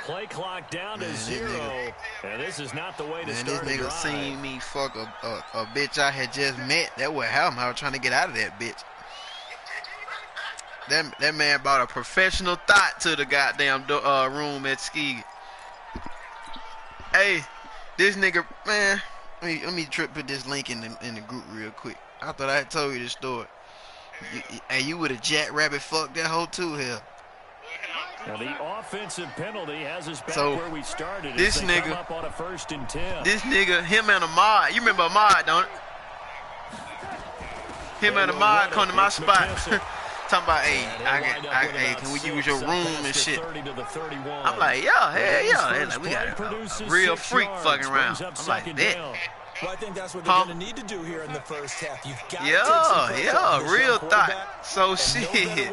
Play clock down to 0, and this is not the way to start this a nigga drive. seen me fuck a bitch I had just met. That was how I was trying to get out of that bitch. That man brought a professional thought to the goddamn room at Ski. Hey, this nigga, man, let me put this link in the group real quick. I thought I had told you this story. Hey, you would have jackrabbit fucked that hoe too, hell. Now the offensive penalty has us back So, where we started. This as they nigga, come up on a 1st and 10. This nigga, him and Ahmad. You remember Ahmad, don't it? Him and Ahmad come to my spot. Talking about, hey, can we use your room and shit? I'm like, yeah, hell yeah. They're like, we got a real freak fucking around. I'm like, that. Well, I think that's what they're going to need to do here in the first half. You've got to take yeah, real thought. So shit.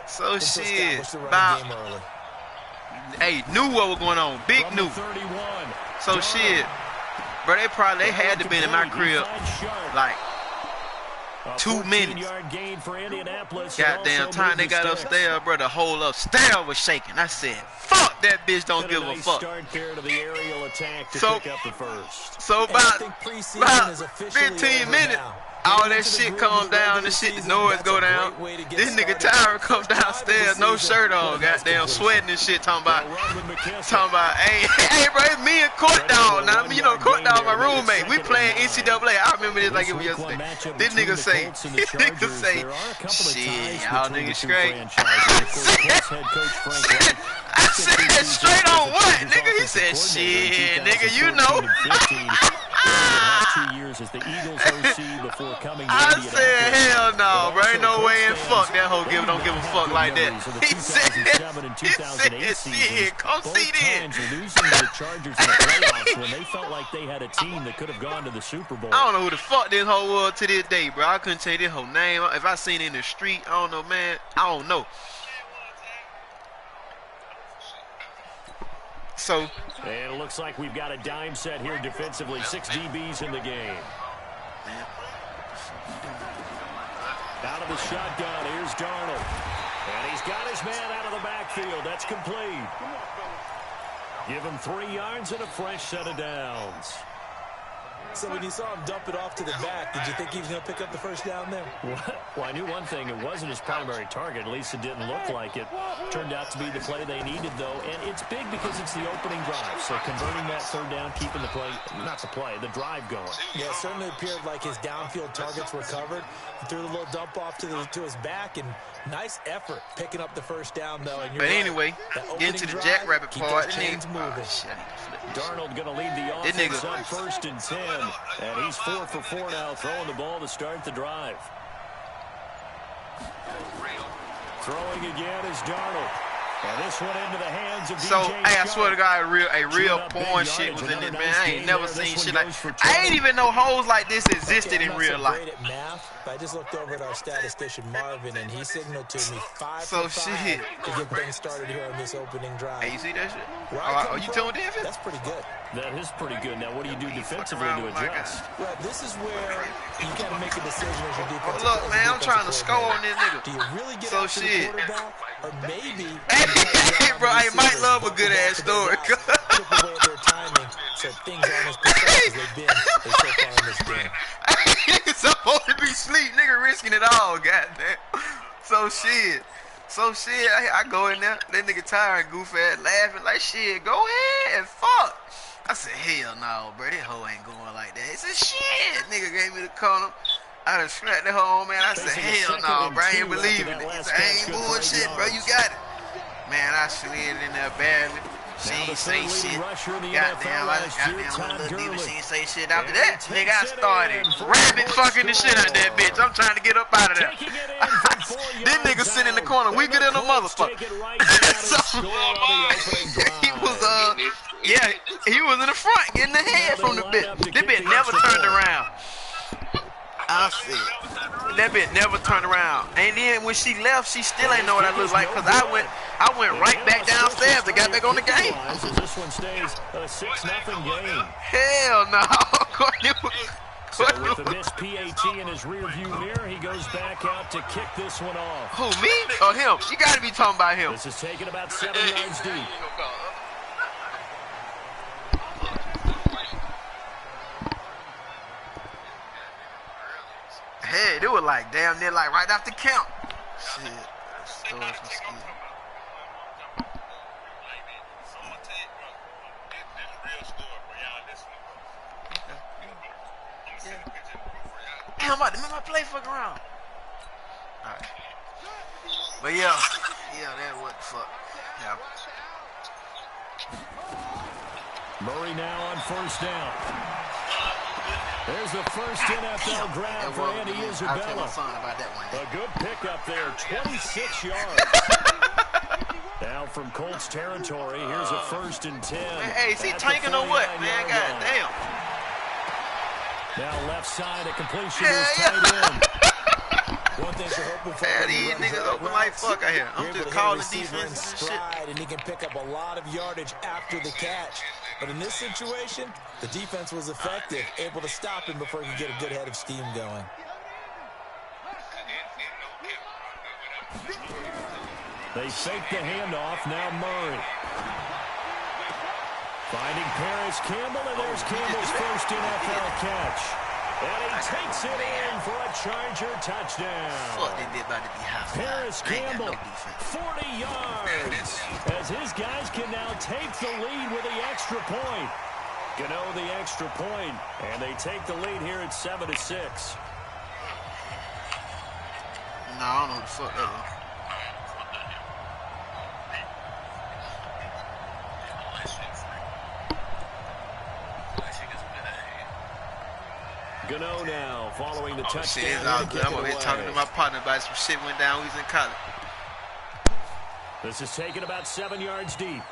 So shit. About, hey, knew what was going on. Big knew. So shit. Bro, they had to been in my crib like 2 minutes. Goddamn time they got upstairs, bro, the whole upstairs was shaking. I said, fuck that bitch, don't give a fuck. So about 15 minutes, all that shit calm down, the shit, the noise go down. This nigga Tyra come downstairs, no shirt on, goddamn sweating and shit, talking about, hey, bro, it's me and Court Dog. Now, you know, Court Dog, my roommate. We playing NCAA. I remember this like it was yesterday. This nigga say, shit, y'all niggas straight. I said, straight on what, nigga? He said, shit, nigga, you know. I said, hell no, bro. Ain't no way in fuck that hoe don't give a fuck like that. He said, shit, come see this. Losing to the Chargers in the playoffs when they felt like they had a team that could have gone to the Super Bowl. I don't know who the fuck this hoe was to this day, bro. I couldn't tell you this whole name. If I seen it in the street, I don't know, man. I don't know. So, and it looks like we've got a dime set here defensively. 6 DBs in the game. Out of the shotgun, here's Darnold. And he's got his man out of the backfield. That's complete. Give him 3 yards and a fresh set of downs. So when you saw him dump it off to the back, did you think he was going to pick up the first down there? Well, I knew one thing. It wasn't his primary target. At least it didn't look like it. Turned out to be the play they needed, though. And it's big because it's the opening drive. So converting that 3rd down, keeping the play, not the play, the drive going. Yeah, it certainly appeared like his downfield targets were covered. He threw the little dump off to his back, and nice effort picking up the first down, though. And but anyway, getting to the jackrabbit part, Darnold going to lead the offense on 1st and 10. And he's 4 for 4 now, throwing the ball to start the drive. Throwing again is Darnold. And this one into the hands of so, hey, I swear to God, a real porn shit was in it, man. I ain't never seen shit like. I ain't even know hoes like this existed in real life. At math, but I just looked over at our statistician Marvin, and he signaled to me 5 so for 5 shit. to get things started here on this opening drive. Hey, you see that shit? Are you telling me That's pretty good. That is pretty good. Now, what do you do defensively to adjust? Well, this is where you got to make a decision as your defensive. Look, man, I'm trying to score on this nigga. Do you really get so after the quarterback, or maybe? Hey, bro, I might love a good ass story. Chip away at their timing, so things aren't as precise as they've been so far in this game. Nigga supposed to be sleep, nigga risking it all, goddamn. So shit. I go in there, that nigga tired and goofy ass laughing like shit. Go ahead, fuck. I said, hell no, bro, that hoe ain't going like that. He said, shit, nigga gave me the corner. I done slapped that hoe on, man. I said, hell no, bro, I ain't believing it. He said, I ain't bullshit, bro, you got it. Man, I slid in there badly. She ain't say shit. Goddamn, I went a little deeper. She ain't say shit. After that, nigga, I started rabbit fucking the shit out that bitch. I'm trying to get up out of there. This nigga sitting in the corner weaker than a motherfucker. So, he was in the front getting the head from the bitch. This bitch never turned around. I said, that bitch never turned around. And then when she left, she still ain't know what I looked like, because I went right back downstairs and got back on the game. This one stays a 6-0 game. Hell no. So with the missed PAT in his rearview mirror, he goes back out to kick this one off. Who, me or him? You got to be talking about him. This is taken about 7 yards deep. Hey, they were like damn near like right after count. Shit. Storage from ski. Damn, I'm about to make my play fuck around. Alright. But yeah, that what the fuck. Yeah. Murray now on first down. There's the first NFL grab for Andy Isabella. A good pickup there, 26 yards. Now from Colts territory, here's a 1st and 10. Hey, is he tanking or what, man? God damn. Now left side, a completion is tight end. One thing you're hoping for. Man, these niggas open like fuck out here. I'm just calling defense and shit. And he can pick up a lot of yardage after the catch. But in this situation, the defense was effective, able to stop him before he could get a good head of steam going. They fake the handoff, now Murray. Finding Paris Campbell, and there's Campbell's first NFL catch. And he takes it in for a Charger touchdown. Fuck, they did about to be half. Paris Campbell, 40 yards. As his guys can now take the lead with the extra point. Gano the extra point, and they take the lead here at 7-6. No, I don't know what the fuck that was. Gano now following the touchdown. Shit, it's all good. I'm over here talking to my partner about some shit went down when he was in college. This is taken about 7 yards deep.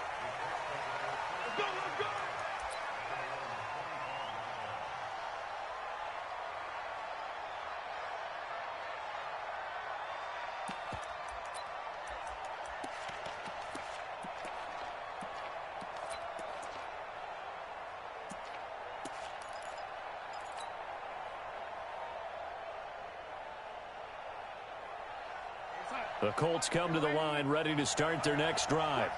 The Colts come to the line, ready to start their next drive.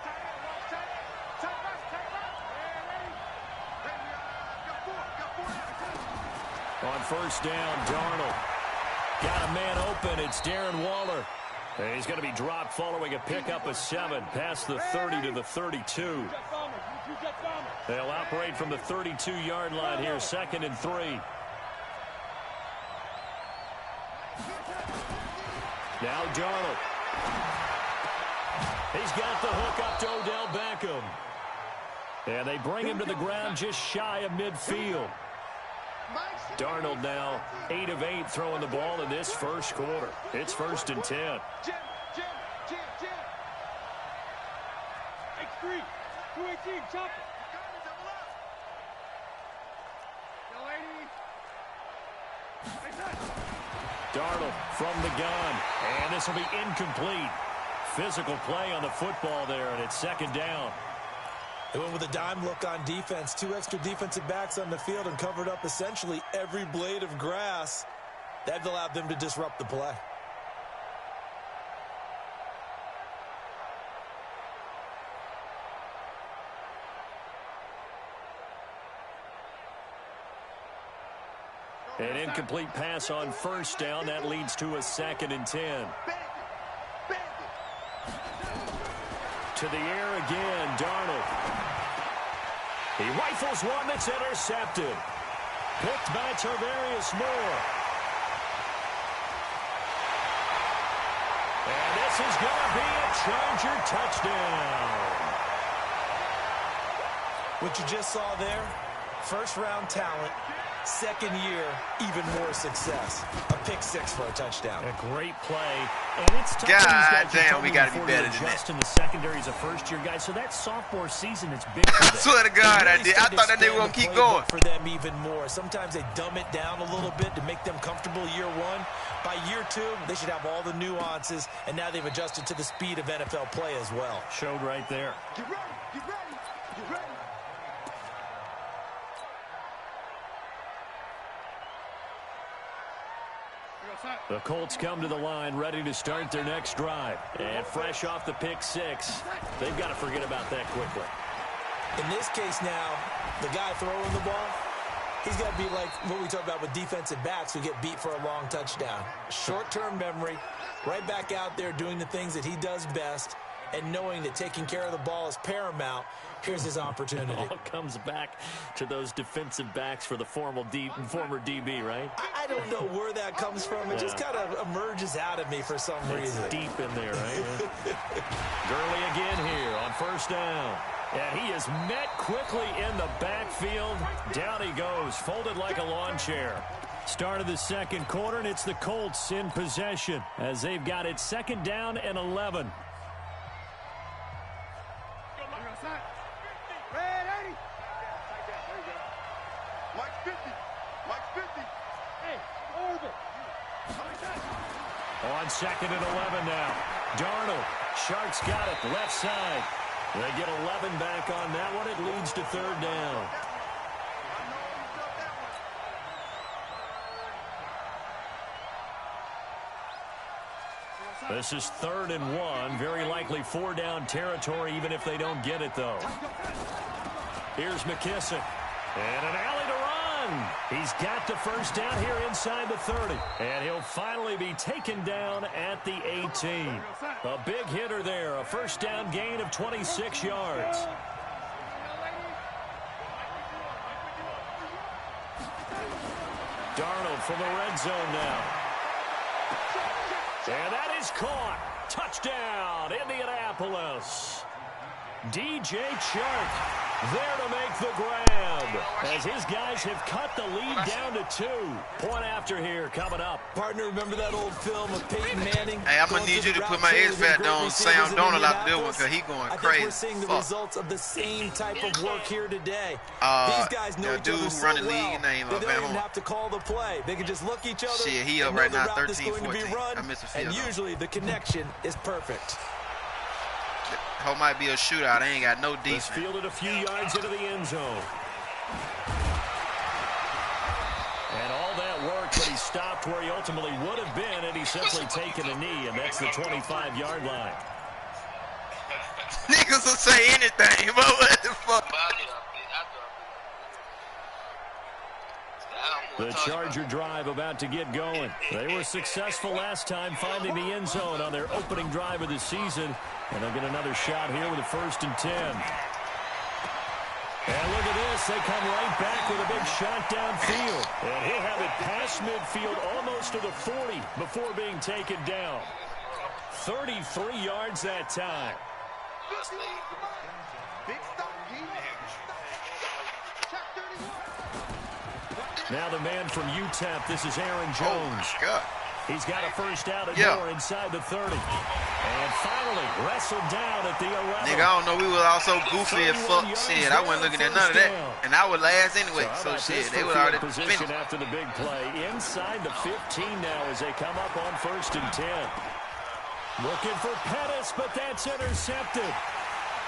On first down, Darnold. Got a man open. It's Darren Waller. And he's going to be dropped following a pickup of 7 past the 30 to the 32. They'll operate from the 32-yard line here, 2nd and 3. Now Darnold. He's got the hook up to Odell Beckham. And they bring him to the ground just shy of midfield. Darnold now 8 of 8 throwing the ball in this first quarter. It's 1st and 10. Darnold from the gun, and this will be incomplete. Physical play on the football there, and it's 2nd down. They went with a dime look on defense. 2 extra defensive backs on the field and covered up essentially every blade of grass. That allowed them to disrupt the play. An incomplete pass on first down. That leads to a 2nd and 10. To the air again, Darnold. He rifles one that's intercepted. Picked by Tarvarius Moore. And this is going to be a Charger touchdown. What you just saw there, first-round talent. 2nd year, even more success. A pick 6 for a touchdown. A great play. And it's tough. God damn, we got to be better than that. In the secondary as a first-year guy, so that sophomore season is big for them. I swear to God, I did. I thought that nigga was going to keep going. For them even more. Sometimes they dumb it down a little bit to make them comfortable year 1. By year 2, they should have all the nuances, and now they've adjusted to the speed of NFL play as well. Showed right there. Get ready, get ready, get ready. The Colts come to the line ready to start their next drive. And fresh off the pick six, they've got to forget about that quickly. In this case now, the guy throwing the ball, he's got to be like what we talk about with defensive backs who get beat for a long touchdown. Short-term memory, right back out there doing the things that he does best, and knowing that taking care of the ball is paramount. Here's his opportunity. It all comes back to those defensive backs for the former DB, right? I don't know where that comes from. It just kind of emerges out of me for some reason. It's deep in there, right? Gurley again here on first down. And he is met quickly in the backfield. Down he goes, folded like a lawn chair. Start of the second quarter, and it's the Colts in possession as they've got it second down and 11. On second and 11 now. Darnold. Sharks got it. Left side. They get 11 back on that one. It leads to third down. This is 3rd and 1. Very likely 4-down territory, even if they don't get it, though. Here's McKissick. And an alley to run. He's got the first down here inside the 30. And he'll finally be taken down at the 18. A big hitter there. A first down gain of 26 yards. Darnold from the red zone now. And that is caught. Touchdown, Indianapolis. DJ Chark there to make the grab as his guys have cut the lead down to 2. Point after here coming up. Partner, remember that old film of Peyton Manning? Hey, I'm going to need you to put my X-Factor on Sam Donald out there because he's going crazy. I think we're seeing the results of the same type of work here today. These guys know each other so well. They don't even have to call the play. They can just look each other. Shit, he up right now 13-14. I missed a field. And usually the connection is perfect. Hope might be a shootout. They ain't got no defense. He's fielded a few yards into the end zone. And all that work, but he stopped where he ultimately would have been, and he's simply taken a knee, and that's the 25-yard line. Niggas will say anything, but what the fuck? The Charger drive about to get going. They were successful last time finding the end zone on their opening drive of the season. And they'll get another shot here with a 1st and 10. And look at this. They come right back with a big shot downfield. And he'll have it past midfield almost to the 40 before being taken down. 33 yards that time. Now the man from UTEP, this is Aaron Jones. Oh, God. He's got a first down and more inside the 30. And finally wrestled down at the 11. Nigga, I don't know. We were all so goofy as fuck. Shit, I wasn't looking at none of that. And I would last anyway. So shit, they would already position after the big play. Inside the 15 now as they come up on 1st and 10. Looking for Pettis, but that's intercepted.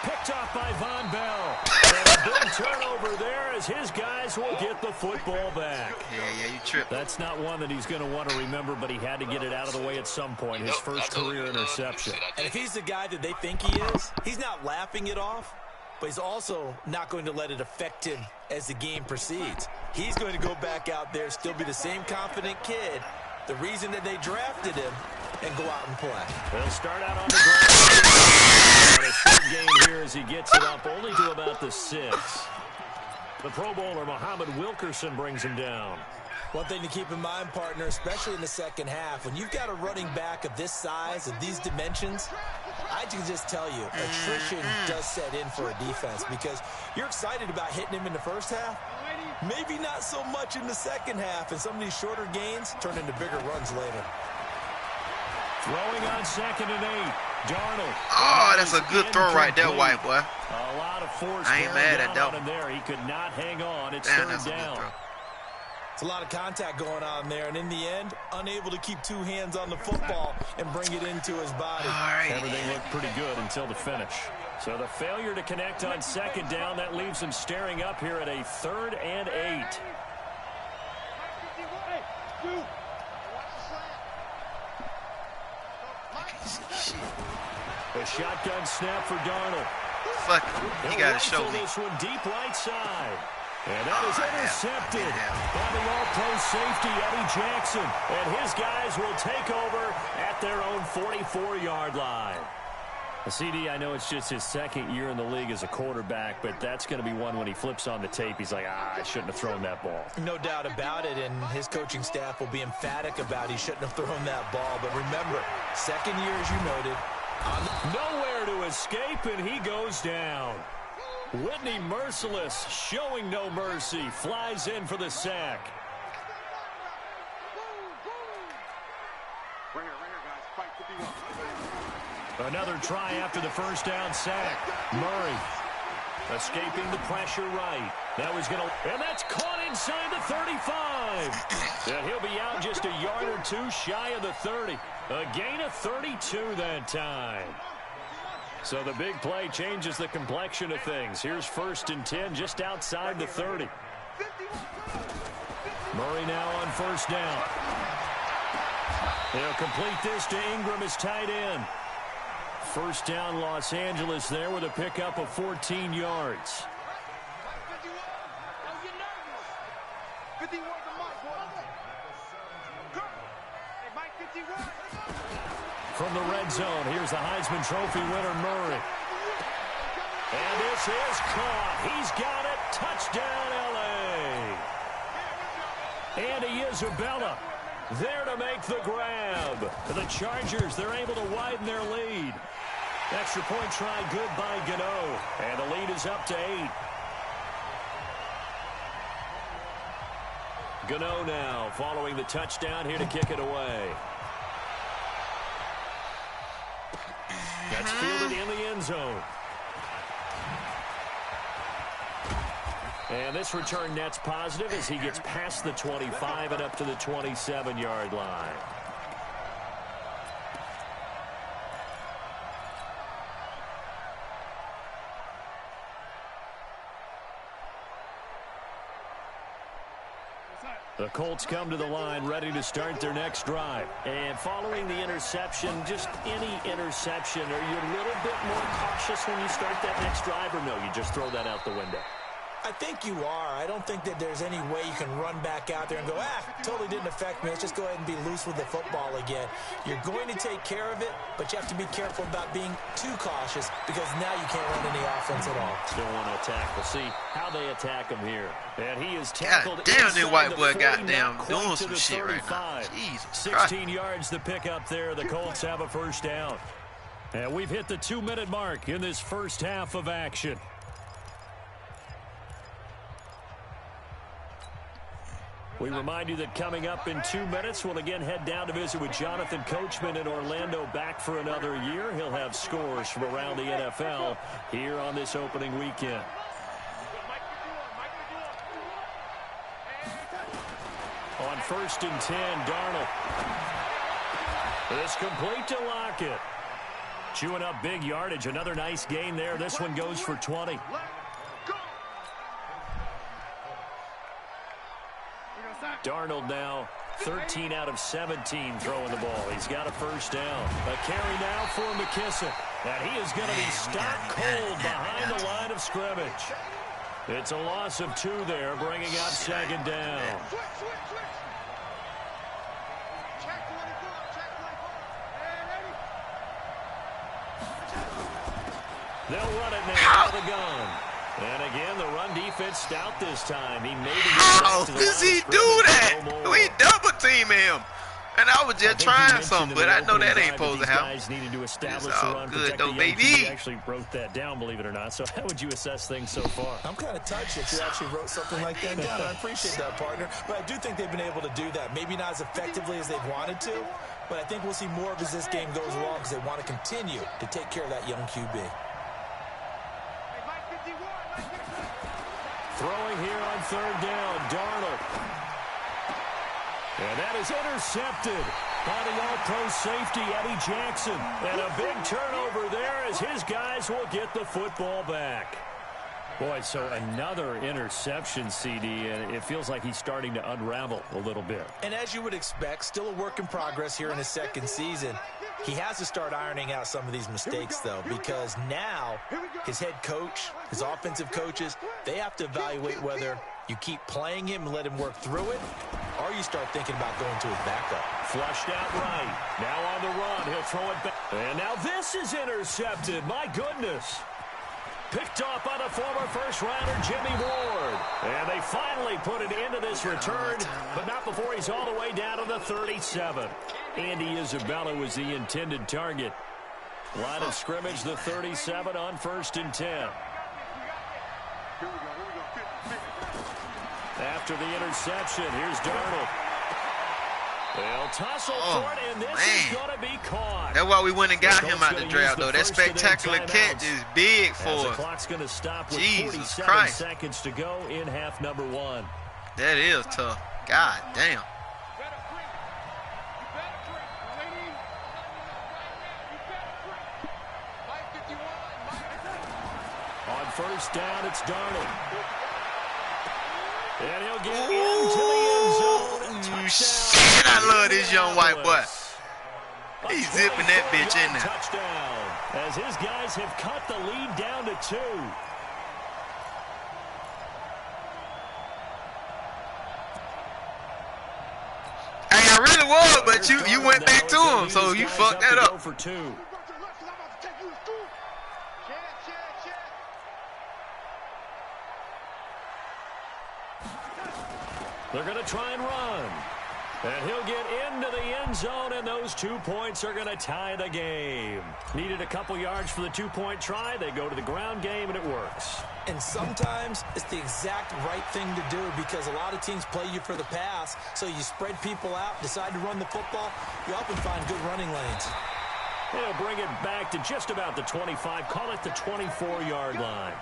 Picked off by Von Bell. And a big turnover there as his guys will get the football back. Yeah, you tripped. That's not one that he's going to want to remember, but he had to get it out of the way at some point. His first career interception. And if he's the guy that they think he is, he's not laughing it off, but he's also not going to let it affect him as the game proceeds. He's going to go back out there, still be the same confident kid, the reason that they drafted him, and go out and play. They'll start out on the ground. And a short gain here as he gets it up only to about the 6. The Pro Bowler, Muhammad Wilkerson, brings him down. One thing to keep in mind, partner, especially in the second half, when you've got a running back of this size, of these dimensions, I can just tell you, attrition does set in for a defense because you're excited about hitting him in the first half. Maybe not so much in the second half, and some of these shorter gains turn into bigger runs later. Throwing on 2nd and 8. Darnold. Oh, that's a good throw right there, white boy. A lot of force. I ain't mad at that one. There. He could not hang on. It's Damn, third down. It's a lot of contact going on there, and in the end, unable to keep 2 hands on the football and bring it into his body. Everything looked pretty good until the finish. So the failure to connect on 2nd down, that leaves him staring up here at a 3rd and 8. A shotgun snap for Darnold. Fuck it. He got to show me. This one deep right side. And that is intercepted by the all-pro safety, Eddie Jackson. And his guys will take over at their own 44-yard line. CD, I know it's just his second year in the league as a quarterback, but that's going to be one when he flips on the tape. He's like, I shouldn't have thrown that ball. No doubt about it, and his coaching staff will be emphatic about he shouldn't have thrown that ball. But remember, second year, as you noted. Nowhere to escape, and he goes down. Whitney Merciless, showing no mercy, flies in for the sack. Another try after the first down sack. Murray escaping the pressure right. That was going to, and that's caught inside the 35. And he'll be out just a yard or two shy of the 30. A gain of 32 that time. So the big play changes the complexion of things. Here's 1st and 10 just outside the 30. Murray now on 1st down. They'll complete this to Ingram as tight end. 1st down Los Angeles there with a pickup of 14 yards. From the red zone, here's the Heisman Trophy winner, Murray. And this is caught. He's got it. Touchdown, L.A. Andy Isabella there to make the grab. The Chargers, they're able to widen their lead. Extra point try good by Gano. And the lead is up to 8. Gano now following the touchdown here to kick it away. That's fielded in the end zone. And this return net's positive as he gets past the 25 and up to the 27-yard line. The Colts come to the line ready to start their next drive. And following the interception, just any interception, are you a little bit more cautious when you start that next drive, or no, you just throw that out the window? I think you are. I don't think that there's any way you can run back out there and go, totally didn't affect me. Let's just go ahead and be loose with the football again. You're going to take care of it, but you have to be careful about being too cautious because now you can't run any offense at all. Still want to attack. We'll see how they attack him here. And he is tackled. God damn, that white boy 40, goddamn doing some shit right now. Jesus 16 yards to pick up there. The Colts have a 1st down. And we've hit the 2-minute mark in this first half of action. We remind you that coming up in 2 minutes, we'll again head down to visit with Jonathan Coachman in Orlando, back for another year. He'll have scores from around the NFL here on this opening weekend. On 1st and 10, Darnold. This complete to Lockett. Chewing up big yardage. Another nice gain there. This one goes for 20. Darnold now 13 out of 17 throwing the ball. He's got a 1st down. A carry now for McKissick. And he is going to be stopped cold behind the line of scrimmage. It's a loss of 2 there, bringing up 2nd down. They'll run it now out of the gun. And again, the run defense stout this time. He made it. How does he do that? We double team him. And I was just trying something, but I know that ain't supposed to happen. Needed to establish it's all good, though, baby. He actually wrote that down, believe it or not. So how would you assess things so far? I'm kind of touched that you actually wrote something like that down. I appreciate that, partner. But I do think they've been able to do that. Maybe not as effectively as they've wanted to, but I think we'll see more of as this game goes along because they want to continue to take care of that young QB. Throwing here on 3rd down, Darnold. And that is intercepted by the all-pro safety, Eddie Jackson. And a big turnover there as his guys will get the football back. Boy, so another interception, CD, and it feels like he's starting to unravel a little bit. And as you would expect, still a work in progress here in his 2nd season. He has to start ironing out some of these mistakes, though, because now his head coach, his offensive coaches, they have to evaluate whether you keep playing him and let him work through it, or you start thinking about going to his backup. Flushed out right. Now on the run. He'll throw it back. And now this is intercepted. My goodness. Picked off by the former first-rounder Jimmy Ward. And they finally put it into this return, but not before he's all the way down to the 37. Andy Isabella was the intended target. Line of scrimmage, the 37 on 1st and 10. After the interception, here's Darnold. They'll tussle for it, and this is going to be caught. That's why we went and got him out the draft, though. That spectacular catch is big for us. The clock's going to stop with Jesus 47 Christ. seconds to go in half number 1. That is tough. God damn. On 1st down, it's Darnold. And he'll get into the end zone. Shit, I love this young white boy. He's zipping that bitch in there. Touchdown, as his guys have cut the lead down to 2. Hey, I really was, but you went back to him, so you fucked that up. For 2. They're going to try and run. And he'll get into the end zone, and those 2 points are going to tie the game. Needed a couple yards for the 2-point try. They go to the ground game, and it works. And sometimes it's the exact right thing to do because a lot of teams play you for the pass, so you spread people out, decide to run the football. You often find good running lanes. They'll bring it back to just about the 25. Call it the 24-yard line.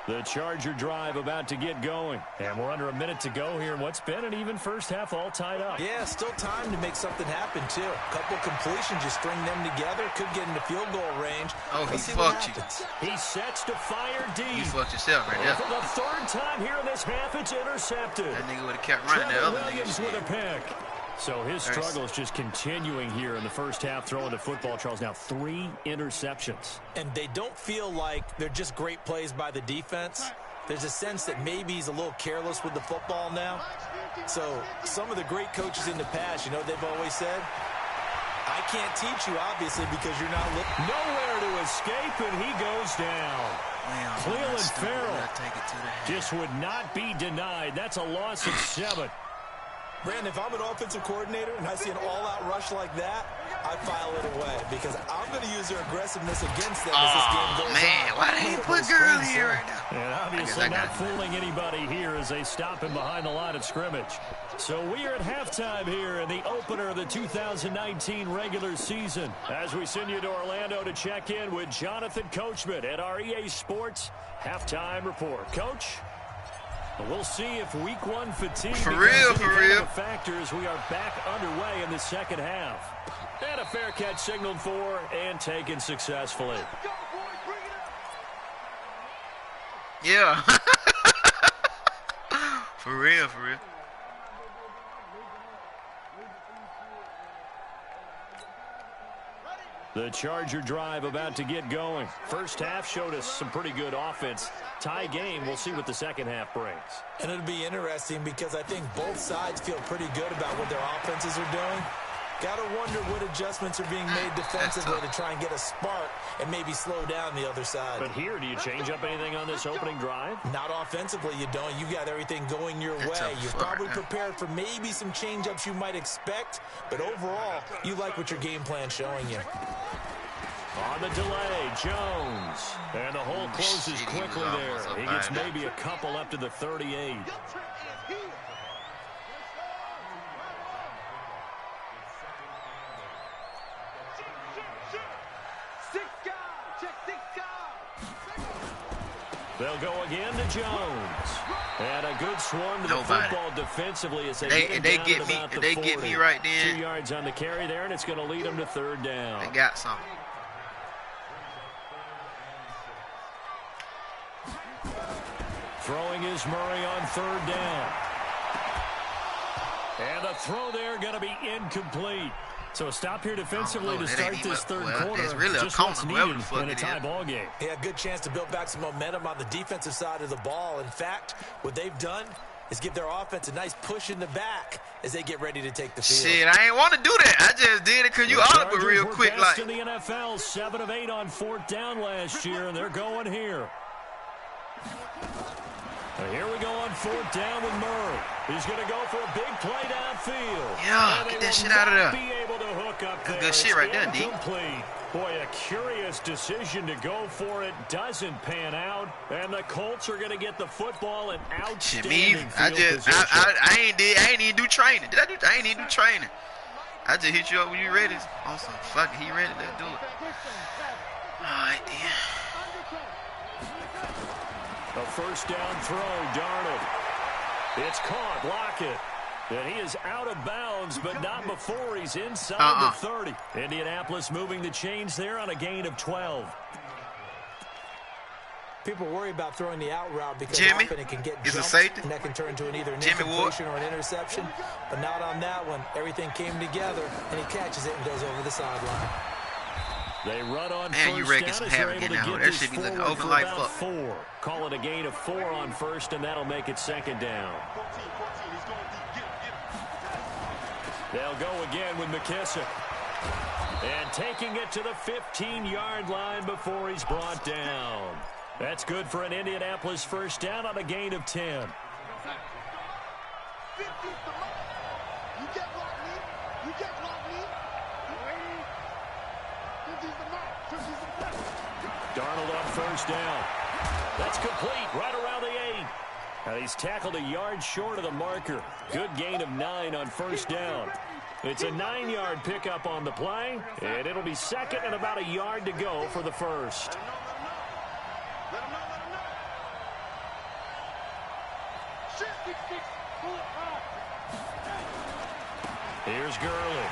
The Charger drive about to get going. And we're under a minute to go here in what's been an even first half, all tied up. Yeah, still time to make something happen, too. A couple completions, you string them together, could get into field goal range. Oh, Let's he see what fucked you. happens. He sets to fire deep. You fucked yourself right there. For the 3rd time here in this half, it's intercepted. That nigga would have kept running that other Williams nigga. with a pick. So his struggle is just continuing here in the first half, throwing the football. Charles, now 3 interceptions. And they don't feel like they're just great plays by the defense. There's a sense that maybe he's a little careless with the football now. So some of the great coaches in the past, you know, they've always said, I can't teach you, obviously, because you're not looking. Nowhere to escape, and he goes down. Cleveland Farrell just would not be denied. That's a loss of 7. Brandon, if I'm an offensive coordinator and I see an all-out rush like that, I file it away because I'm going to use their aggressiveness against them as this game goes on. Man, why did he put girl here right now? And obviously not fooling anybody here as they stop him behind the line of scrimmage. So we are at halftime here in the opener of the 2019 regular season as we send you to Orlando to check in with Jonathan Coachman at our EA Sports Halftime Report. Coach? We'll see if week 1 fatigue for real. A factor as we are back underway in the second half. And a fair catch signaled for and taken successfully. Yeah. For real. The Charger drive about to get going. First half showed us some pretty good offense. Tie game, we'll see what the second half brings. And it'll be interesting because I think both sides feel pretty good about what their offenses are doing. Got to wonder what adjustments are being made defensively to try and get a spark and maybe slow down the other side. But here, do you change up anything on this opening drive? Not offensively, you don't. You got everything going your way. You're probably prepared for maybe some change-ups you might expect, but overall, you like what your game plan's showing you. On the delay, Jones. And the hole closes quickly there. He gets maybe a couple up to the 38. They'll go again to Jones. And a good swarm to the football defensively as they get me right then. 2 yards on the carry there, and it's going to lead them to 3rd down. They got something. Throwing is Murray on third down. And the throw there going to be incomplete. So a stop here defensively to start this third quarter. It's really just a what's corner, needed in a tie ball game. Yeah, good chance to build back some momentum on the defensive side of the ball. In fact, what they've done is give their offense a nice push in the back as they get ready to take the field. Shit, I ain't want to do that. I just did it because you all were real quick. Like in the NFL, 7 of 8 on fourth down last year, and they're going here. Now here we go on fourth down with Murray. He's going to go for a big play downfield. Yeah, get that shit out of there. Be able to hook up there. Good shit right there, D. Boy, a curious decision to go for it. Doesn't pan out. And the Colts are going to get the football and outstanding field position. I ain't even do training. Did I do? I ain't even do training. I just hit you up when you ready. Awesome. Fuck it, he ready. Let's do it. All right, then. A first down throw, Darnold. It's caught, Lockett. And he is out of bounds, but not before he's inside the 30. Indianapolis moving the chains there on a gain of 12. People worry about throwing the out route because Jimmy often it can get is a jumped, safety. and that can turn into either an Jimmy incompletion or an interception. But not on that one. Everything came together, and he catches it and goes over the sideline. They run on Man, you first wrecking down some as they're havoc able in to now. get That this should be looking forward open for like about fuck. 4. Call it a gain of 4 on first, and that'll make it second down. They'll go again with McKissick. And taking it to the 15-yard line before he's brought down. That's good for an Indianapolis first down on a gain of 10. Darnold on first down. That's complete right around the 8. And he's tackled a yard short of the marker. Good gain of 9 on first down. It's a 9-yard pickup on the play, and it'll be second and about a yard to go for the first. Here's Gurley.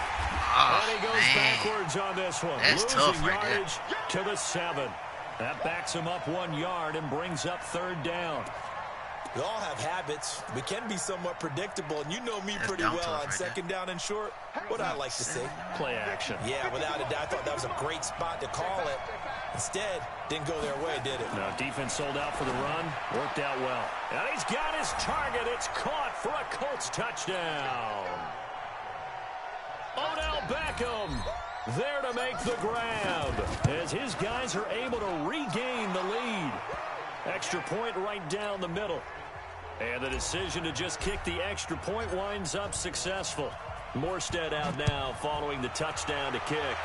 And he goes backwards on this one. That's tough losing right there. yardage to the 7. That backs him up 1 yard and brings up third down. We all have habits. We can be somewhat predictable, and you know me pretty well on second down and short. What I like to see. Play action. Yeah, without a doubt. I thought that was a great spot to call it. Instead, didn't go their way, did it? No, defense sold out for the run. Worked out well. And he's got his target. It's caught for a Colts touchdown. Odell Beckham there to make the grab as his guys are able to regain the lead. Extra point right down the middle. And the decision to just kick the extra point winds up successful. Morstead out now following the touchdown to kick.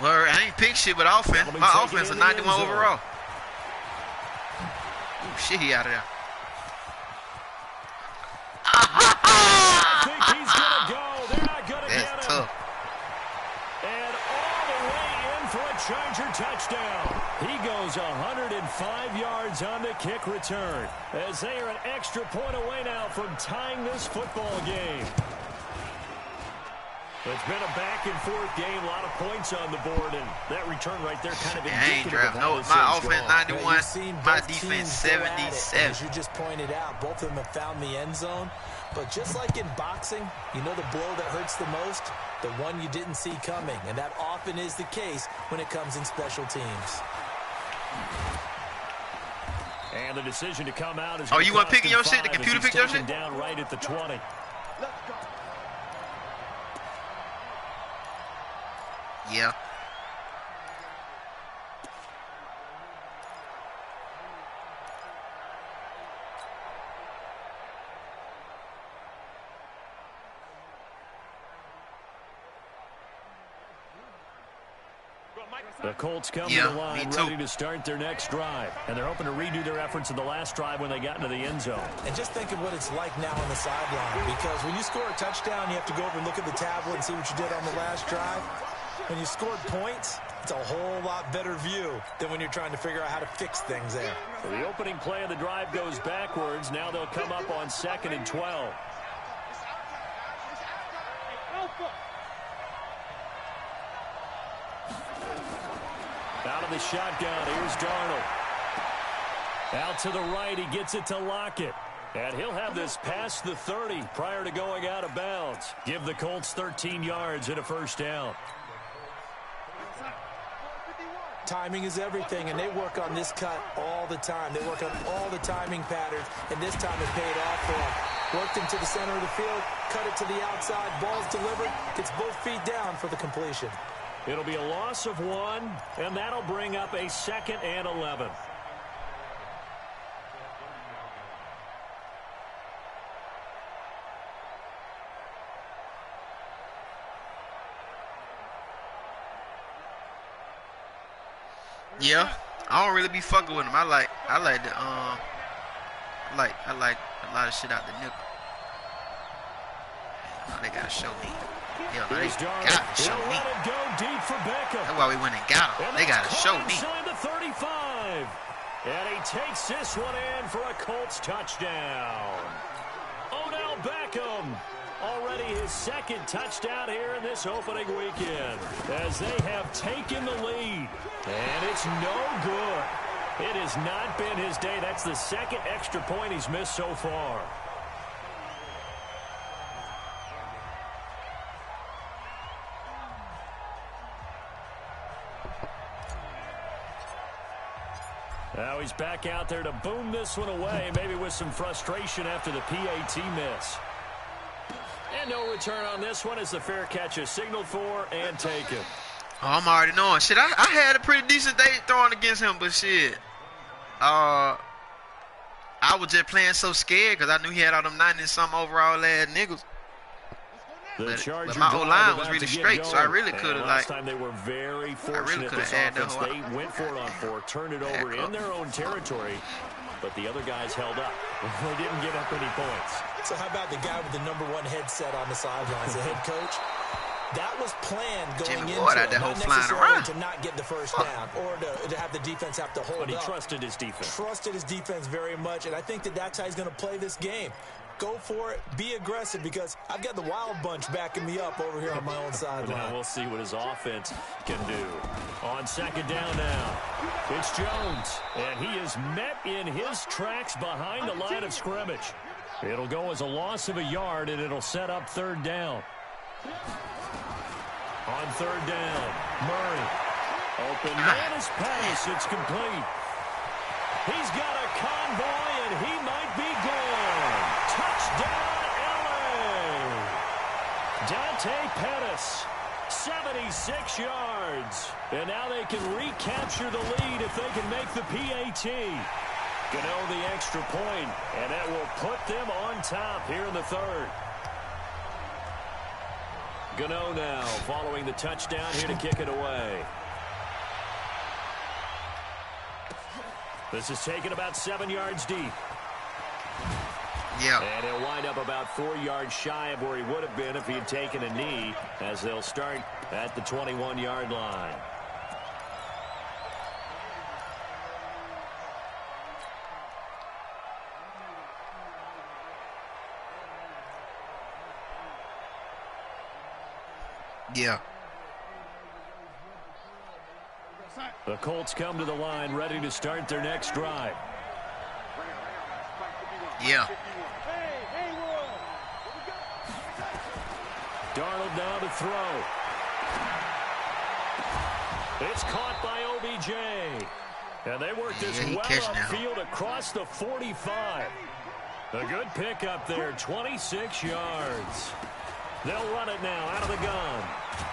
Well, I ain't pick shit with offense. My offense is 91 overall. Ooh, shit, he out of there. I think he's going to go. They're not going to get him. That's tough. And all the way in for a Charger touchdown. He goes 105 yards on the kick return as they are an extra point away now from tying this football game. It's been a back-and-forth game, a lot of points on the board, and that return right there kind of indicative of how this my thing's offense going. 91, my defense 77. As you just pointed out, both of them have found the end zone. But just like in boxing, you know the blow that hurts the most? The one you didn't see coming. And that often is the case when it comes in special teams. And the decision to come out is. Oh, you want picking your shit? The computer picked your shit? Down right at the 20. Yeah. The Colts come to the line ready to start their next drive. And they're hoping to redo their efforts in the last drive when they got into the end zone. And just think of what it's like now on the sideline. Because when you score a touchdown, you have to go over and look at the tablet and see what you did on the last drive. When you scored points, it's a whole lot better view than when you're trying to figure out how to fix things there. So the opening play of the drive goes backwards. Now they'll come up on 2nd and 12. Out of the shotgun, here's Darnold. Out to the right, he gets it to Lockett. And he'll have this past the 30 prior to going out of bounds. Give the Colts 13 yards and a first down. Timing is everything, and they work on this cut all the time. They work on all the timing patterns, and this time it paid off for them. Worked into the center of the field, cut it to the outside, ball's delivered, gets both feet down for the completion. It'll be a loss of 1, and that'll bring up a 2nd and 11. Yeah, I don't really be fucking with him. I like a lot of shit out the nickel. Oh, they gotta show me. Yeah, they gotta show me. That's why we went and got him. They gotta show me. The 35. And he takes this one in for a Colts touchdown. Odell Beckham. Already his 2nd touchdown here in this opening weekend as they have taken the lead. And it's no good. It has not been his day. That's the 2nd extra point he's missed so far. Now he's back out there to boom this one away, maybe with some frustration after the PAT miss. And no return on this one as the fair catch is signaled for and taken. Oh, I'm already knowing. Shit, I had a pretty decent day throwing against him, but shit. I was just playing so scared because I knew he had all them 90-something overall ass niggas. But my O-line was really straight, so I really could have, last time they were very fortunate this offense. They went for it on 4, turned it over in their own territory, but the other guys held up. They didn't give up any points. So how about the guy with the #1 headset on the sidelines, the head coach? That was planned going into it, that whole not flying necessarily around to not get the first down or to have the defense have to hold up. But he trusted his defense. Trusted his defense very much, and I think that's how he's going to play this game. Go for it. Be aggressive because I've got the wild bunch backing me up over here on my own sideline. Now we'll see what his offense can do. On 2nd down now, it's Jones, and he is met in his tracks behind the line of scrimmage. It'll go as a loss of a yard, and it'll set up 3rd down. On 3rd down, Murray. Open man is pass. It's complete. He's got a convoy, and he might be gone. Touchdown, L.A. Dante Pettis, 76 yards. And now they can recapture the lead if they can make the PAT. Gano the extra point, and that will put them on top here in the 3rd. Gano now following the touchdown here to kick it away. This is taken about 7 yards deep. Yeah. And he'll wind up about 4 yards shy of where he would have been if he had taken a knee, as they'll start at the 21-yard line. Yeah. The Colts come to the line ready to start their next drive. Yeah. Darnold now to throw. It's caught by OBJ. And they work this well upfield across the 45. A good pickup there, 26 yards. They'll run it now out of the gun.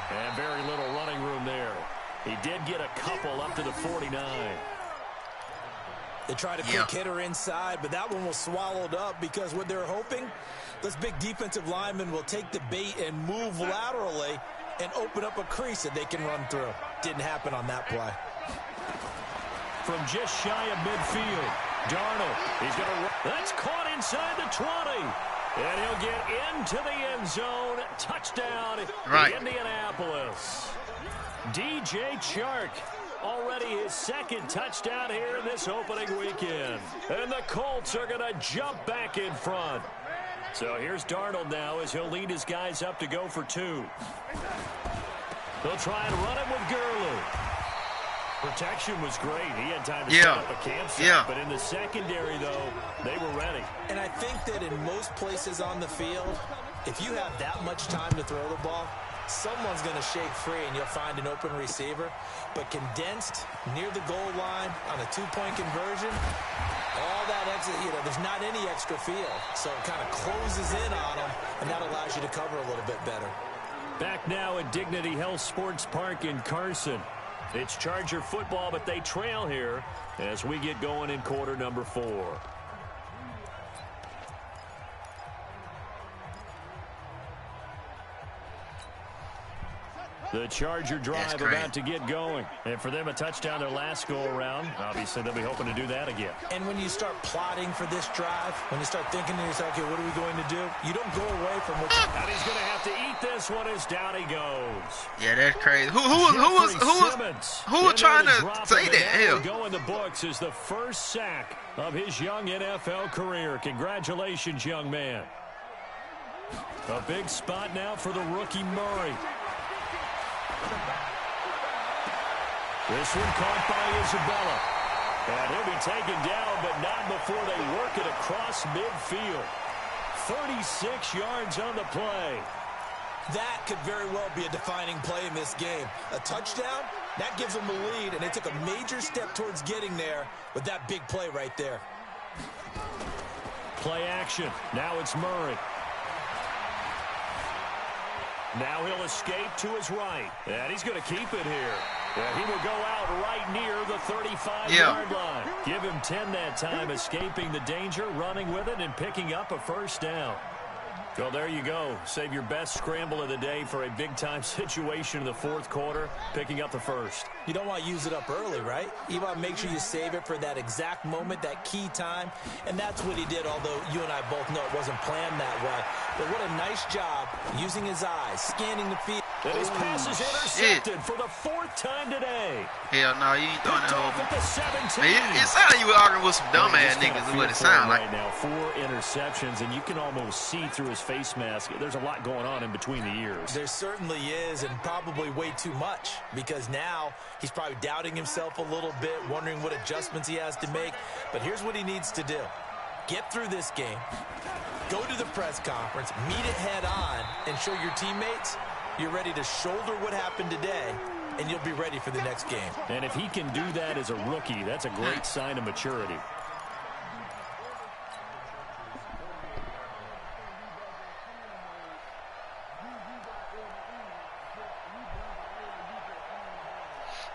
And very little running room there. He did get a couple up to the 49. They tried a quick hitter inside, but that one was swallowed up because what they're hoping, those big defensive linemen will take the bait and move laterally and open up a crease that they can run through. Didn't happen on that play. From just shy of midfield, Darnold. He's going to run. That's caught inside the 20. And he'll get into the end zone. Touchdown, Indianapolis. DJ Chark, already his 2nd touchdown here in this opening weekend. And the Colts are going to jump back in front. So here's Darnold now as he'll lead his guys up to go for 2. They'll try and run it with Gurley. Protection was great. He had time to set up a campsite. But in the secondary, though, they were ready. And I think that in most places on the field, if you have that much time to throw the ball, someone's going to shake free and you'll find an open receiver. But condensed near the goal line on a two-point conversion, all that exit, there's not any extra field. So it kind of closes in on them, and that allows you to cover a little bit better. Back now at Dignity Health Sports Park in Carson. It's Charger football, but they trail here as we get going in quarter number 4. The Charger drive about to get going. And for them, a touchdown their last go-around. Obviously, they'll be hoping to do that again. And when you start plotting for this drive, when you start thinking to yourself, okay, what are we going to do? You don't go away from what you... And he's going to have to eat this one as down he goes. Yeah, that's crazy. Who was trying to say that? Hell. Go in the books is the first sack of his young NFL career. Congratulations, young man. A big spot now for the rookie Murray. This one caught by Isabella. And he'll be taken down, but not before they work it across midfield. 36 yards on the play. That could very well be a defining play in this game. A touchdown, that gives them a lead, and they took a major step towards getting there with that big play right there. Play action. Now it's Murray. Now he'll escape to his right. And he's going to keep it here. And he will go out right near the 35-yard line. Give him 10 that time, escaping the danger, running with it, and picking up a first down. Well, there you go. Save your best scramble of the day for a big-time situation in the fourth quarter, picking up the first. You don't want to use it up early, right? You want to make sure you save it for that exact moment, that key time. And that's what he did, although you and I both know it wasn't planned that way. But what a nice job using his eyes, scanning the field. And his pass is intercepted for the 4th time today. Hell no, you ain't throwing that over. It sounded like you were arguing with some dumbass niggas is what it sounds like. Right now, 4 interceptions, and you can almost see through his face mask. There's a lot going on in between the ears. There certainly is, and probably way too much, because now he's probably doubting himself a little bit, wondering what adjustments he has to make. But here's what he needs to do. Get through this game, go to the press conference, meet it head on, and show your teammates you're ready to shoulder what happened today, and you'll be ready for the next game. And if he can do that as a rookie, that's a great sign of maturity.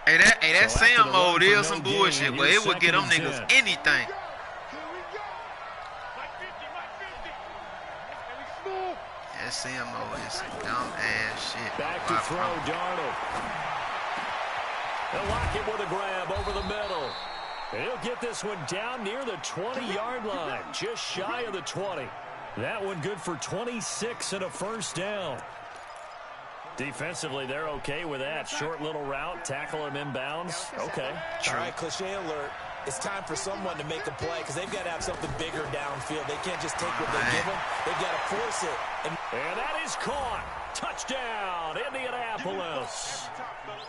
Hey, that Sam mode is some bullshit, but it would get them niggas anything. That Sam mode is some dumb ass shit. Back to throw, Darnold. They'll lock it with a grab over the middle. And he'll get this one down near the 20-yard line, just shy of the 20. That one good for 26 and a first down. Defensively, they're okay with that. Short little route, tackle him inbounds. Okay. All right, cliche alert. It's time for someone to make a play because they've got to have something bigger downfield. They can't just take what they give them. They've got to force it. And that is caught. Touchdown, Indianapolis.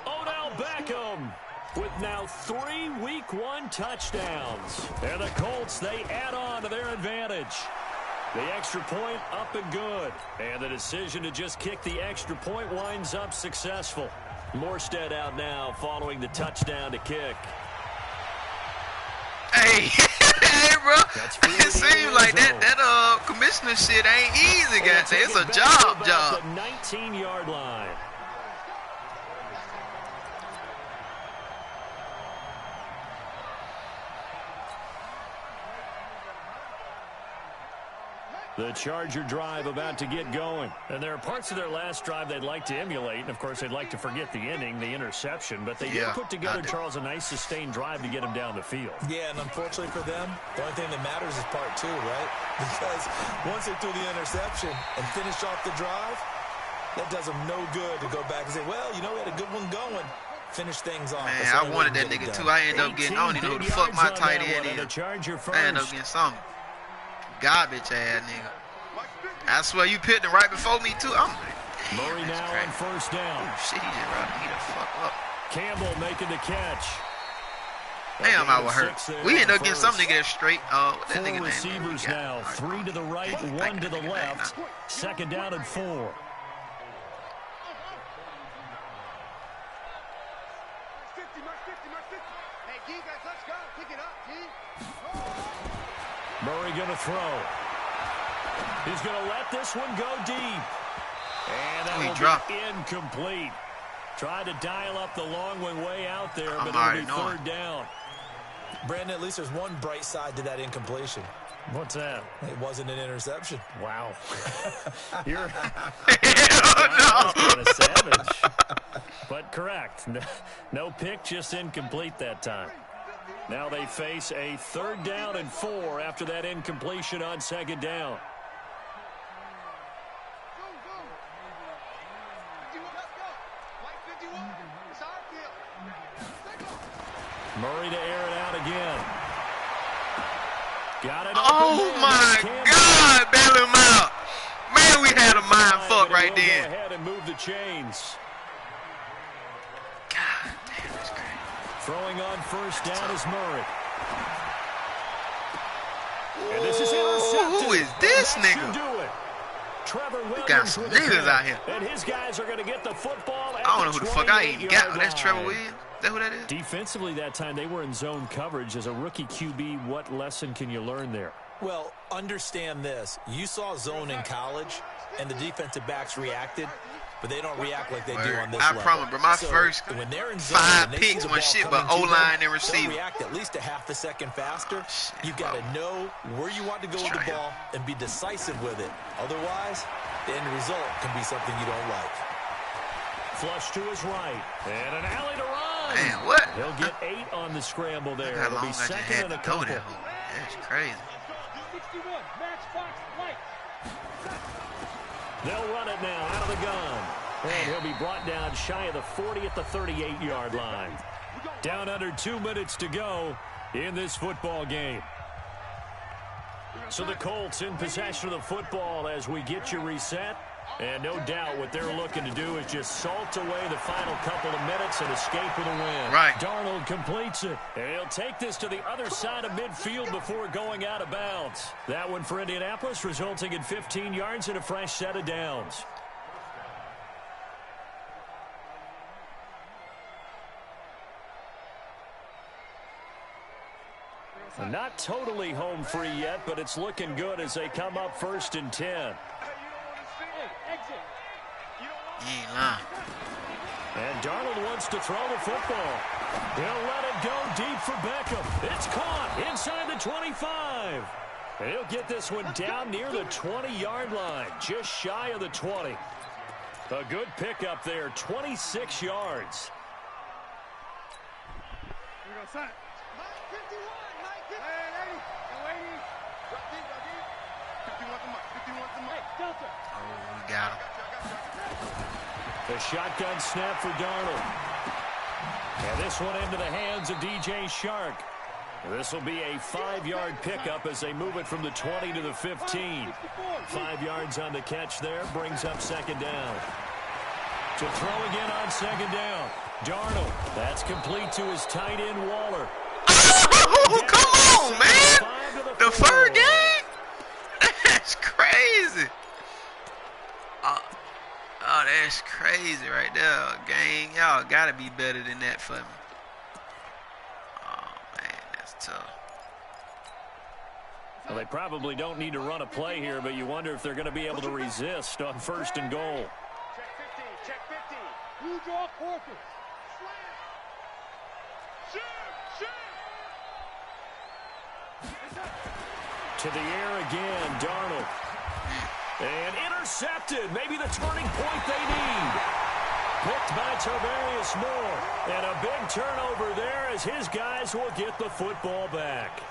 Odell Beckham with now 3 Week 1 touchdowns. And the Colts, they add on to their advantage. The extra point up and good. And the decision to just kick the extra point winds up successful. Morstead out now following the touchdown to kick. Hey, hey, bro. It seems like that commissioner shit ain't easy, guys. It's a job. The 19-yard line. The Charger drive about to get going. And there are parts of their last drive they'd like to emulate. And, of course, they'd like to forget the ending, the interception. But they did put together, Charles, a nice sustained drive to get them down the field. Yeah, and unfortunately for them, the only thing that matters is part 2, right? Because once they threw the interception and finished off the drive, that does them no good to go back and say, well, you know, we had a good one going. Finish things off. Man, I wanted that nigga, too. I ended up getting, I don't even know who the fuck my tight end is. I ended up getting something. Garbage ass nigga. I swear you picked him right before me too. Murray now on first down. Oh, shit, he just routed me the fuck up. Campbell making the catch. Damn, I was hurt. We ended up getting some nigga that's straight. What that nigga name? Receivers now, 3 to the right, 1 to the left. Second down and 4. Murray going to throw. He's going to let this one go deep. And that will be incomplete. Tried to dial up the long one way out there, but it'll be third down. Brandon, at least there's one bright side to that incompletion. What's that? It wasn't an interception. Wow. You're no. kind of savage. But correct. No pick, just incomplete that time. Now they face a third down and 4 after that incompletion on second down. Murray to air it out again. Got it. Oh my God, bail him out. Man, we had a mind fuck right there. Go ahead and move the chains. God damn, that's great. Throwing on first down is Murray. And this is intercepted. Who is this nigga? Do it. Trevor Williams got some niggas out here. And his guys are going to get the football at I don't know who the fuck I even got. That's Trevor line. Williams. Is that who that is? Defensively that time, they were in zone coverage. As a rookie QB, what lesson can you learn there? Well, understand this. You saw zone in college, and the defensive backs reacted, but they don't react like they do on this level. I promise, bro. My first when they're in zone, 5 picks went shit, but O-line and receiver. React at least a half a second faster. You've got to know where you want to go with the ball and be decisive with it. Otherwise, the end result can be something you don't like. Flush to his right, and an alley to run. Man, what? He'll get 8 on the scramble there. How It'll long be I just second had and a to go couple. there? That's crazy. They'll run it now out of the gun. And he'll be brought down shy of the 40 at the 38-yard line. Down under 2 minutes to go in this football game. So the Colts in possession of the football as we get you reset. And no doubt what they're looking to do is just salt away the final couple of minutes and escape with a win. Right. Darnold completes it. And he'll take this to the other side of midfield before going out of bounds. That one for Indianapolis, resulting in 15 yards and a fresh set of downs. Not totally home free yet, but it's looking good as they come up 1st and 10. He ain't lying. And Darnold wants to throw the football. He'll let it go deep for Beckham. It's caught inside the 25. And he'll get this one down near the 20-yard line, just shy of the 20. A good pickup there, 26 yards. Here we go, son. Mike 51, Mike 51. Hey, lady. 51 to Mike. Delta. Oh, we got him. The shotgun snap for Darnold. And this one into the hands of DJ Shark. This will be a 5-yard pickup as they move it from the 20 to the 15. 5 yards on the catch there, brings up second down. To throw again on second down. Darnold, that's complete to his tight end Waller. Oh, come on, man. The third game? That's crazy. Oh, that's crazy right there, gang. Y'all got to be better than that for me. Oh, man, that's tough. Well, they probably don't need to run a play here, but you wonder if they're going to be able to resist on 1st and goal. Check 50. Blue draw quarters. To the air again, Darnold. And intercepted. Maybe the turning point they need. Picked by Tarvarius Moore. And a big turnover there as his guys will get the football back.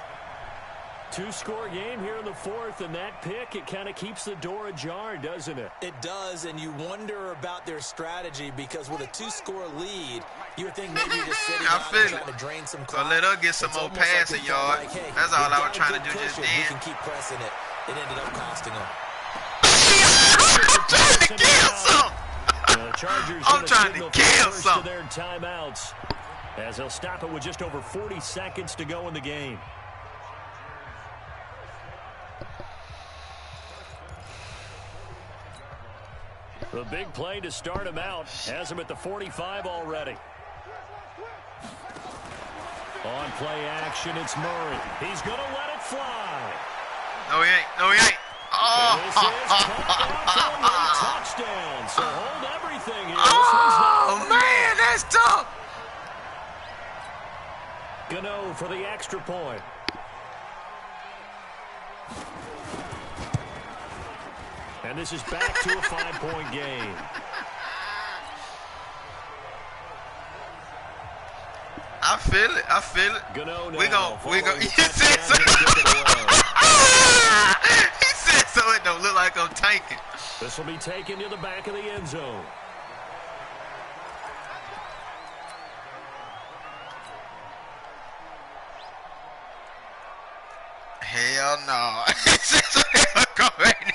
2-score game here in the 4th, and that pick, it kind of keeps the door ajar, doesn't it? It does, and you wonder about their strategy because with a 2-score lead, you would think maybe just sitting out and trying to drain some clock. So let her get some more passing yards. Like, hey, that's all I was trying to do just then. We can keep pressing it. It ended up costing them. I'm trying to kill some. The Chargers I'm trying to kill some. Their timeouts. as he'll stop it with just over 40 seconds to go in the game. The big play to start him out has him at the 45 already. On play action, it's Murray. He's going to let it fly. No, he ain't. No, he ain't. Oh, This is caught for a late touchdown. So hold everything here. This one's not oh man, that's tough. Gano for the extra point. And this is back to a 5-point game. I feel it. I feel it. Gano now. We go. Following He the said so. touchdown, he'll give it away. He said so. It don't look like I'm tanking. This will be taken to the back of the end zone. Hell no. He said so. Go right now.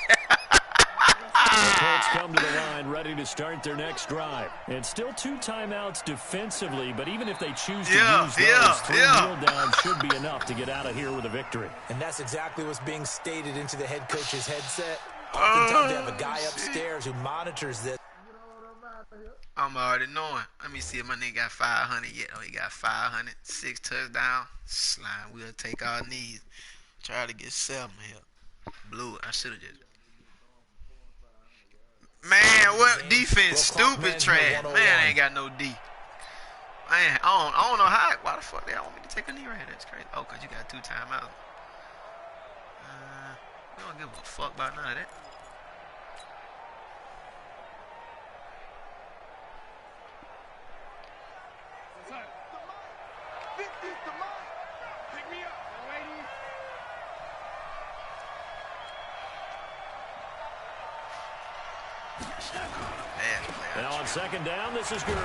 The Colts come to the line ready to start their next drive. And still 2 timeouts defensively, but even if they choose to use those, 3 kneel downs should be enough to get out of here with a victory. And that's exactly what's being stated into the head coach's headset. Oftentimes they have a guy upstairs who monitors this. I'm already knowing. Let me see if my nigga got 500 yet. Oh, he got 500. 6 touchdowns. Slime. We'll take our knees. Try to get 7 here. Blew it. I should have just. Man, what defense? Stupid trash. Man, I ain't got no D. Man, I don't know how. Why the fuck they don't want me to take a knee right here? That's crazy. Oh, because you got 2 timeouts. We don't give a fuck about none of that. Pick me up, ladies. And on second down, this is Gurley.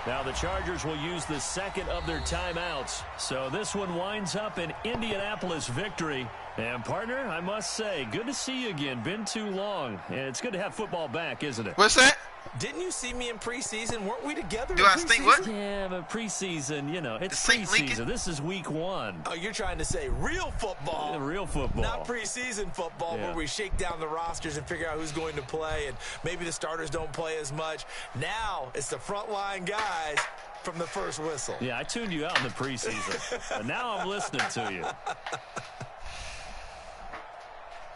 Now the Chargers will use the second of their timeouts. So this one winds up an Indianapolis victory. And, partner, I must say, good to see you again. Been too long. And it's good to have football back, isn't it? What's that? Didn't you see me in preseason? Weren't we together Do in I stink what? Yeah, but preseason, you know, it's Saint preseason. Lincoln? This is week 1. Oh, you're trying to say real football. Real football. Not preseason football where we shake down the rosters and figure out who's going to play, and maybe the starters don't play as much. Now it's the frontline guys from the first whistle. Yeah, I tuned you out in the preseason. And now I'm listening to you.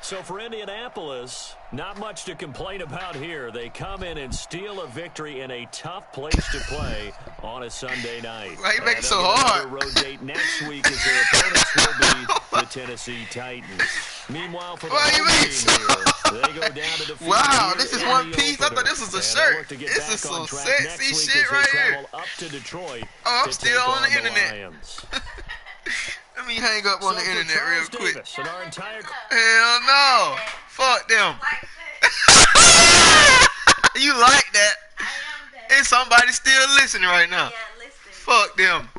So for Indianapolis, not much to complain about here. They come in and steal a victory in a tough place to play on a Sunday night. Why you make it so And hard? another road date next week as their opponents will be the Tennessee Titans. Meanwhile, for the Why you home make it team so here, they go down to defeat Wow, here this is in one the piece. I opener. thought this was a And shirt. they'll look to get This back is on some track sexy next week shit as they right here. travel up to Detroit Oh, I'm to still take on the internet. Lions. Let me hang up on the So for internet real Charles quick. Davis and our entire Hell no. Fuck them. You like that? And somebody still listening right now. Yeah, listen. Fuck them.